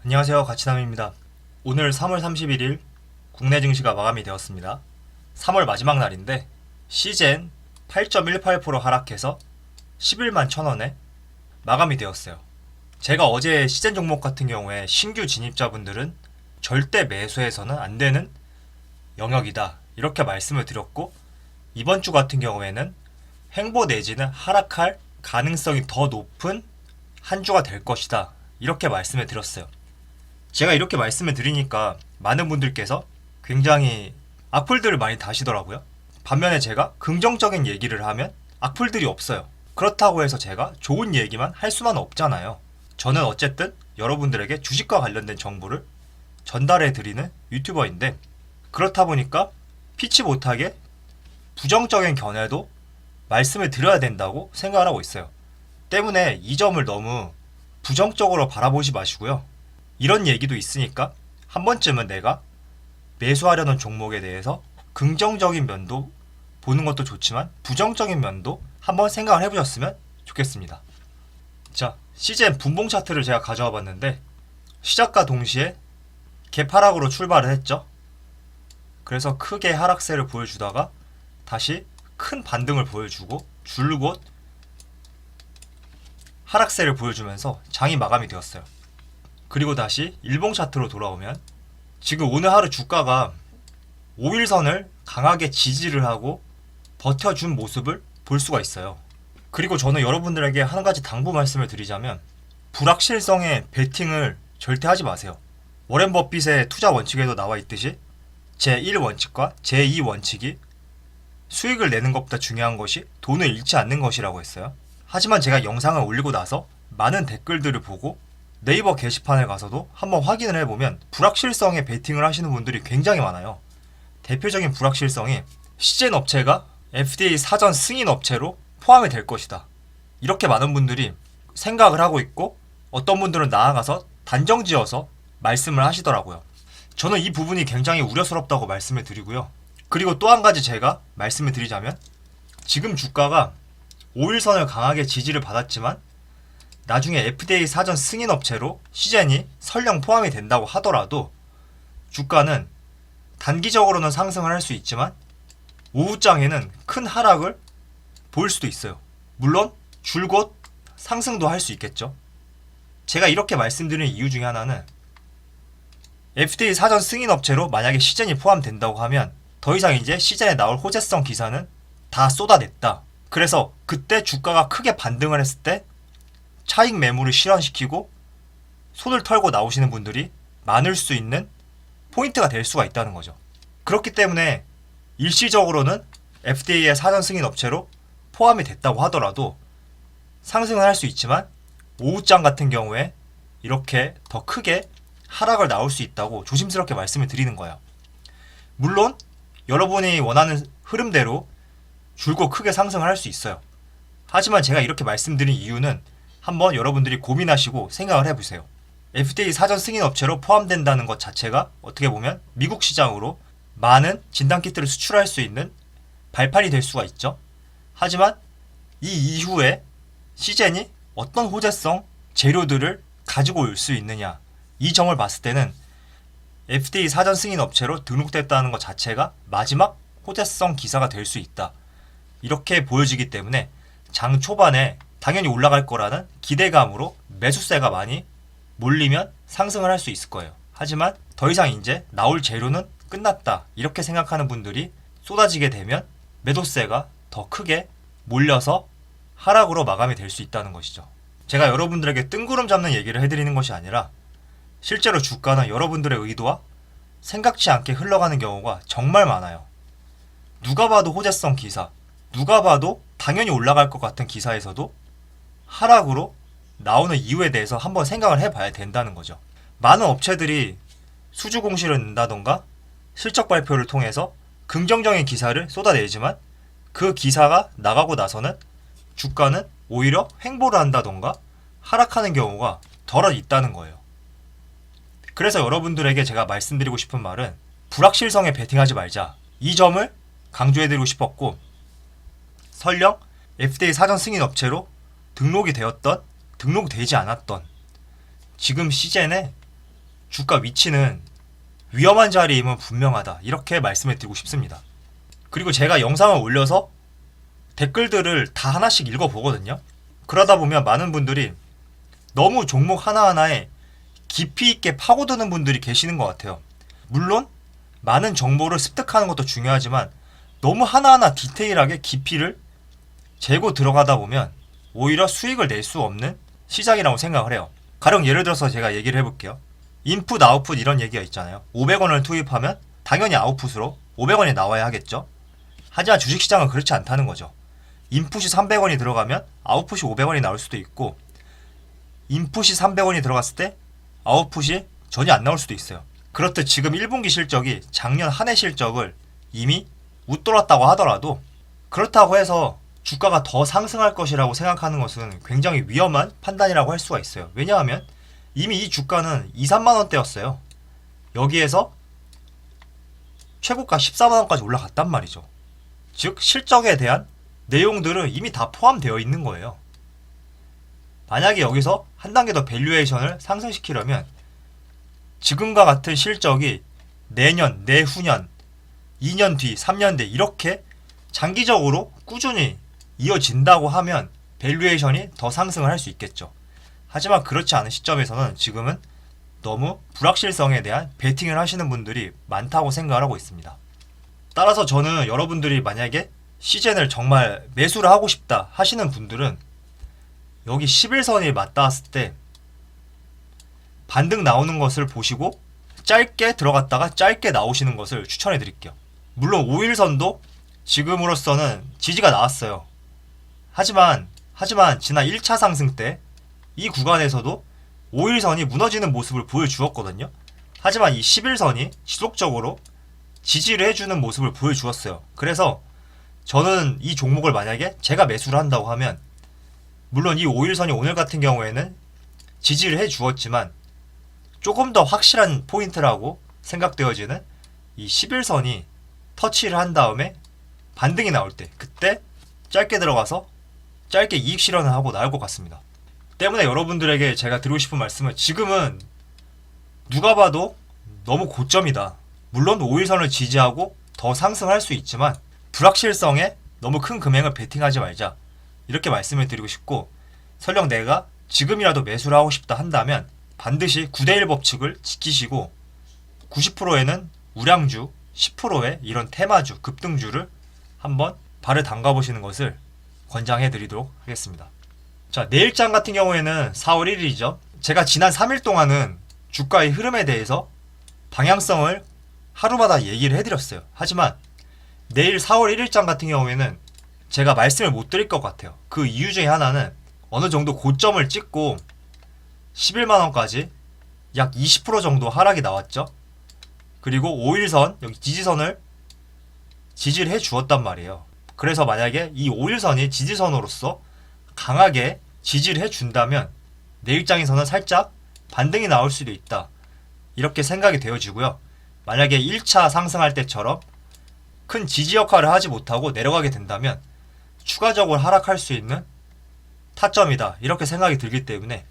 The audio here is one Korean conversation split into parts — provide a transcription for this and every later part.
안녕하세요, 가치남입니다. 오늘 3월 31일 국내 증시가 마감이 되었습니다. 3월 마지막 날인데 시젠 8.18% 하락해서 11만 1,000원에 마감이 되었어요. 제가 어제 시젠 종목 같은 경우에 신규 진입자분들은 절대 매수해서는 안 되는 영역이다 이렇게 말씀을 드렸고, 이번 주 같은 경우에는 횡보 내지는 하락할 가능성이 더 높은 한 주가 될 것이다 이렇게 말씀을 드렸어요. 제가 이렇게 말씀을 드리니까 많은 분들께서 굉장히 악플들을 많이 다시더라고요. 반면에 제가 긍정적인 얘기를 하면 악플들이 없어요. 그렇다고 해서 제가 좋은 얘기만 할 수만 없잖아요. 저는 어쨌든 여러분들에게 주식과 관련된 정보를 전달해 드리는 유튜버인데, 그렇다 보니까 피치 못하게 부정적인 견해도 말씀을 드려야 된다고 생각을 하고 있어요. 때문에 이 점을 너무 부정적으로 바라보지 마시고요. 이런 얘기도 있으니까 한 번쯤은 내가 매수하려는 종목에 대해서 긍정적인 면도 보는 것도 좋지만 부정적인 면도 한번 생각을 해보셨으면 좋겠습니다. 자, 시젠 분봉 차트를 제가 가져와 봤는데 시작과 동시에 개파락으로 출발을 했죠. 그래서 크게 하락세를 보여주다가 다시 큰 반등을 보여주고 줄곧 하락세를 보여주면서 장이 마감이 되었어요. 그리고 다시 일봉 차트로 돌아오면 지금 오늘 하루 주가가 5일선을 강하게 지지를 하고 버텨준 모습을 볼 수가 있어요. 그리고 저는 여러분들에게 한 가지 당부 말씀을 드리자면 불확실성의 베팅을 절대 하지 마세요. 워렌 버핏의 투자 원칙에도 나와 있듯이 제1원칙과 제2원칙이 수익을 내는 것보다 중요한 것이 돈을 잃지 않는 것이라고 했어요. 하지만 제가 영상을 올리고 나서 많은 댓글들을 보고 네이버 게시판에 가서도 한번 확인을 해보면 불확실성에 베팅을 하시는 분들이 굉장히 많아요. 대표적인 불확실성이 시젠 업체가 FDA 사전 승인 업체로 포함이 될 것이다, 이렇게 많은 분들이 생각을 하고 있고, 어떤 분들은 나아가서 단정지어서 말씀을 하시더라고요. 저는 이 부분이 굉장히 우려스럽다고 말씀을 드리고요. 그리고 또 한 가지 제가 말씀을 드리자면 지금 주가가 5일선을 강하게 지지를 받았지만 나중에 FDA 사전 승인 업체로 시젠이 설령 포함이 된다고 하더라도 주가는 단기적으로는 상승을 할 수 있지만 오후장에는 큰 하락을 보일 수도 있어요. 물론 줄곧 상승도 할 수 있겠죠. 제가 이렇게 말씀드리는 이유 중에 하나는 FDA 사전 승인 업체로 만약에 시젠이 포함된다고 하면 더 이상 이제 시젠에 나올 호재성 기사는 다 쏟아냈다. 그래서 그때 주가가 크게 반등을 했을 때 차익 매물을 실현시키고 손을 털고 나오시는 분들이 많을 수 있는 포인트가 될 수가 있다는 거죠. 그렇기 때문에 일시적으로는 FDA의 사전 승인 업체로 포함이 됐다고 하더라도 상승을 할 수 있지만 오후장 같은 경우에 이렇게 더 크게 하락을 나올 수 있다고 조심스럽게 말씀을 드리는 거예요. 물론 여러분이 원하는 흐름대로 줄곧 크게 상승을 할 수 있어요. 하지만 제가 이렇게 말씀드린 이유는 한번 여러분들이 고민하시고 생각을 해보세요. FDA 사전 승인 업체로 포함된다는 것 자체가 어떻게 보면 미국 시장으로 많은 진단키트를 수출할 수 있는 발판이 될 수가 있죠. 하지만 이 이후에 시젠이 어떤 호재성 재료들을 가지고 올 수 있느냐, 이 점을 봤을 때는 FDA 사전 승인 업체로 등록됐다는 것 자체가 마지막 호재성 기사가 될 수 있다, 이렇게 보여지기 때문에 장 초반에 당연히 올라갈 거라는 기대감으로 매수세가 많이 몰리면 상승을 할 수 있을 거예요. 하지만 더 이상 이제 나올 재료는 끝났다 이렇게 생각하는 분들이 쏟아지게 되면 매도세가 더 크게 몰려서 하락으로 마감이 될 수 있다는 것이죠. 제가 여러분들에게 뜬구름 잡는 얘기를 해드리는 것이 아니라 실제로 주가는 여러분들의 의도와 생각지 않게 흘러가는 경우가 정말 많아요. 누가 봐도 호재성 기사, 누가 봐도 당연히 올라갈 것 같은 기사에서도 하락으로 나오는 이유에 대해서 한번 생각을 해봐야 된다는 거죠. 많은 업체들이 수주 공시를 낸다던가 실적 발표를 통해서 긍정적인 기사를 쏟아내지만 그 기사가 나가고 나서는 주가는 오히려 횡보를 한다던가 하락하는 경우가 덜어 있다는 거예요. 그래서 여러분들에게 제가 말씀드리고 싶은 말은 불확실성에 베팅하지 말자, 이 점을 강조해드리고 싶었고, 설령 FDA 사전 승인 업체로 등록이 되었던, 등록되지 않았던 지금 시젠에 주가 위치는 위험한 자리임은 분명하다. 이렇게 말씀을 드리고 싶습니다. 그리고 제가 영상을 올려서 댓글들을 다 하나씩 읽어보거든요. 그러다 보면 많은 분들이 너무 종목 하나하나에 깊이 있게 파고드는 분들이 계시는 것 같아요. 물론 많은 정보를 습득하는 것도 중요하지만 너무 하나하나 디테일하게 깊이를 재고 들어가다 보면 오히려 수익을 낼 수 없는 시장이라고 생각을 해요. 가령 예를 들어서 제가 얘기를 해볼게요. 인풋, 아웃풋 이런 얘기가 있잖아요. 500원을 투입하면 당연히 아웃풋으로 500원이 나와야 하겠죠. 하지만 주식시장은 그렇지 않다는 거죠. 인풋이 300원이 들어가면 아웃풋이 500원이 나올 수도 있고, 인풋이 300원이 들어갔을 때 아웃풋이 전혀 안 나올 수도 있어요. 그렇듯 지금 1분기 실적이 작년 한 해 실적을 이미 웃돌았다고 하더라도, 그렇다고 해서 주가가 더 상승할 것이라고 생각하는 것은 굉장히 위험한 판단이라고 할 수가 있어요. 왜냐하면 이미 이 주가는 2, 3만원대였어요. 여기에서 최고가 14만원까지 올라갔단 말이죠. 즉 실적에 대한 내용들은 이미 다 포함되어 있는 거예요. 만약에 여기서 한 단계 더 밸류에이션을 상승시키려면 지금과 같은 실적이 내년, 내후년, 2년 뒤, 3년 뒤 이렇게 장기적으로 꾸준히 이어진다고 하면 밸류에이션이 더 상승을 할 수 있겠죠. 하지만 그렇지 않은 시점에서는 지금은 너무 불확실성에 대한 베팅을 하시는 분들이 많다고 생각을 하고 있습니다. 따라서 저는 여러분들이 만약에 시젠을 정말 매수를 하고 싶다 하시는 분들은 여기 11선이 맞닿았을 때 반등 나오는 것을 보시고 짧게 들어갔다가 짧게 나오시는 것을 추천해 드릴게요. 물론 5일선도 지금으로서는 지지가 나왔어요. 하지만 지난 1차 상승 때 이 구간에서도 5일선이 무너지는 모습을 보여주었거든요. 하지만 이 11선이 지속적으로 지지를 해주는 모습을 보여주었어요. 그래서 저는 이 종목을 만약에 제가 매수를 한다고 하면, 물론 이 5일선이 오늘 같은 경우에는 지지를 해주었지만 조금 더 확실한 포인트라고 생각되어지는 이 11선이 터치를 한 다음에 반등이 나올 때, 그때 짧게 들어가서 짧게 이익 실현을 하고 나올 것 같습니다. 때문에 여러분들에게 제가 드리고 싶은 말씀은, 지금은 누가 봐도 너무 고점이다. 물론 5일선을 지지하고 더 상승할 수 있지만 불확실성에 너무 큰 금액을 베팅하지 말자, 이렇게 말씀을 드리고 싶고, 설령 내가 지금이라도 매수를 하고 싶다 한다면 반드시 9대1 법칙을 지키시고 90%에는 우량주, 10%의 이런 테마주, 급등주를 한번 발을 담가 보시는 것을 권장해 드리도록 하겠습니다. 자, 내일장 같은 경우에는 4월 1일이죠. 제가 지난 3일 동안은 주가의 흐름에 대해서 방향성을 하루마다 얘기를 해드렸어요. 하지만 내일 4월 1일장 같은 경우에는 제가 말씀을 못 드릴 것 같아요. 그 이유 중에 하나는 어느 정도 고점을 찍고 11만원까지 약 20% 정도 하락이 나왔죠. 그리고 5일선, 여기 지지선을 지지를 해 주었단 말이에요. 그래서 만약에 이 5일선이 지지선으로서 강하게 지지를 해 준다면 내일장에서는 살짝 반등이 나올 수도 있다, 이렇게 생각이 되어지고요. 만약에 1차 상승할 때처럼 큰 지지 역할을 하지 못하고 내려가게 된다면 추가적으로 하락할 수 있는 타점이다, 이렇게 생각이 들기 때문에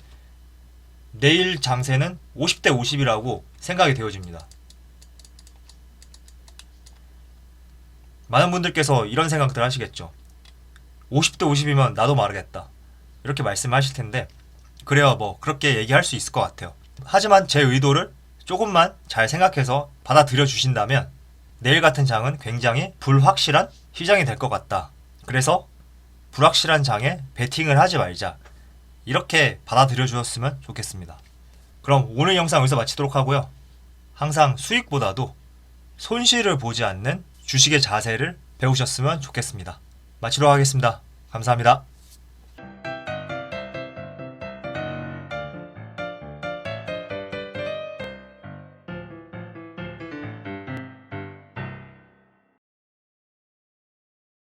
내일 장세는 50대 50이라고 생각이 되어집니다. 많은 분들께서 이런 생각들 하시겠죠. 50대 50이면 나도 마르겠다, 이렇게 말씀하실 텐데, 그래요, 뭐 그렇게 얘기할 수 있을 것 같아요. 하지만 제 의도를 조금만 잘 생각해서 받아들여 주신다면 내일 같은 장은 굉장히 불확실한 시장이 될 것 같다. 그래서 불확실한 장에 베팅을 하지 말자, 이렇게 받아들여 주셨으면 좋겠습니다. 그럼 오늘 영상 여기서 마치도록 하고요. 항상 수익보다도 손실을 보지 않는 주식의 자세를 배우셨으면 좋겠습니다. 마치도록 하겠습니다. 감사합니다.